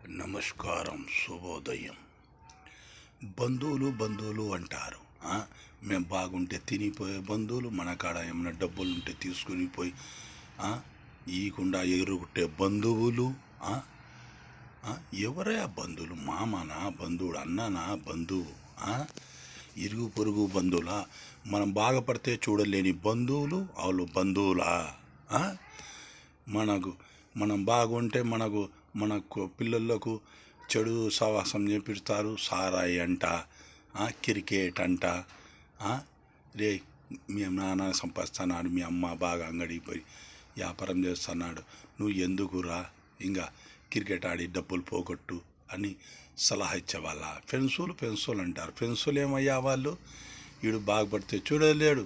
నమస్కారం, శుభోదయం. బంధువులు అంటారు. మేము బాగుంటే తినిపోయే బంధువులు, మన కాడ ఏమైనా డబ్బులు ఉంటే తీసుకుని పోయి ఈకుండా ఎగురుకుంటే బంధువులు. ఎవరే ఆ బంధువులు? మామనా బంధువుడు, అన్ననా బంధువు, ఇరుగు పొరుగు బంధువులా? మనం బాగుపడితే చూడలేని బంధువులు వాళ్ళు బంధువులా? మనం బాగుంటే మనకు పిల్లలకు చెడు సహవాసం చేపిస్తారు. సారాయి అంట, క్రికెట్ అంట. రే, మీ నాన్న సంపాదిస్తున్నాడు, మీ అమ్మ బాగా అంగడికి పోయి వ్యాపారం చేస్తున్నాడు, నువ్వు ఎందుకురా ఇంకా క్రికెట్ ఆడి డబ్బులు పోగొట్టు అని సలహా ఇచ్చేవాళ్ళ. పెన్సులు అంటారు. పెన్సులు ఏమయ్యా వాళ్ళు? వీడు బాగుపడితే చూడలేడు,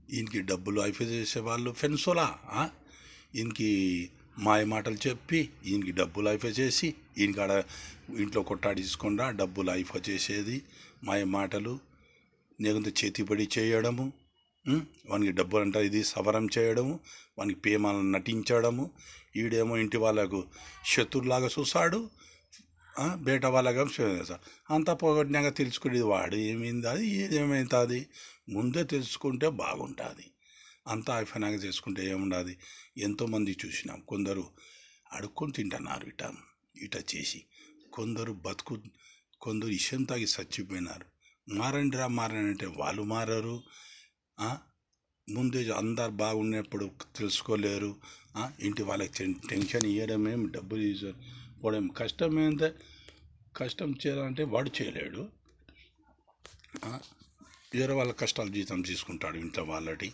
ఈయనకి డబ్బులు అయిపోయి చేసేవాళ్ళు పెన్సులా? ఈయనకి మాయ మాటలు చెప్పి ఈయనకి డబ్బులు అయిపోయి చేసి ఈయనకాడ ఇంట్లో కొట్టాడించకుండా డబ్బులు అయిపోయి చేసేది మాయ మాటలు. లేకుంటే చేతిపడి చేయడము, వానికి డబ్బులు అంటే ఇది సవరం చేయడము, వానికి ప్రేమలను నటించడము. ఈడేమో ఇంటి వాళ్ళకు శత్రులాగా చూస్తాడు, బయట వాళ్ళగా అంతా పోగొట్టినాక తెలుసుకునేది వాడు ఏమైంది, అది ఏదేమవుతుంది. ముందే తెలుసుకుంటే బాగుంటుంది. అంతా అయిపోయినాక చేసుకుంటే ఏముండదు. ఎంతోమంది చూసినాం, కొందరు అడుక్కొని తింటున్నారు ఇట చేసి, కొందరు ఇషం తాగి చచ్చిపోయినారు. మారండి అంటే వాళ్ళు మారరు. ముందే అందరు బాగున్నప్పుడు తెలుసుకోలేరు. ఇంటి వాళ్ళకి టెన్షన్ ఇవ్వడమేం, డబ్బులు తీసుకోవడం కష్టమేంటే. కష్టం చేయాలంటే వాడు చేయలేడు, వేరే వాళ్ళ కష్టాలు జీతం తీసుకుంటాడు ఇంట్లో వాళ్ళటి.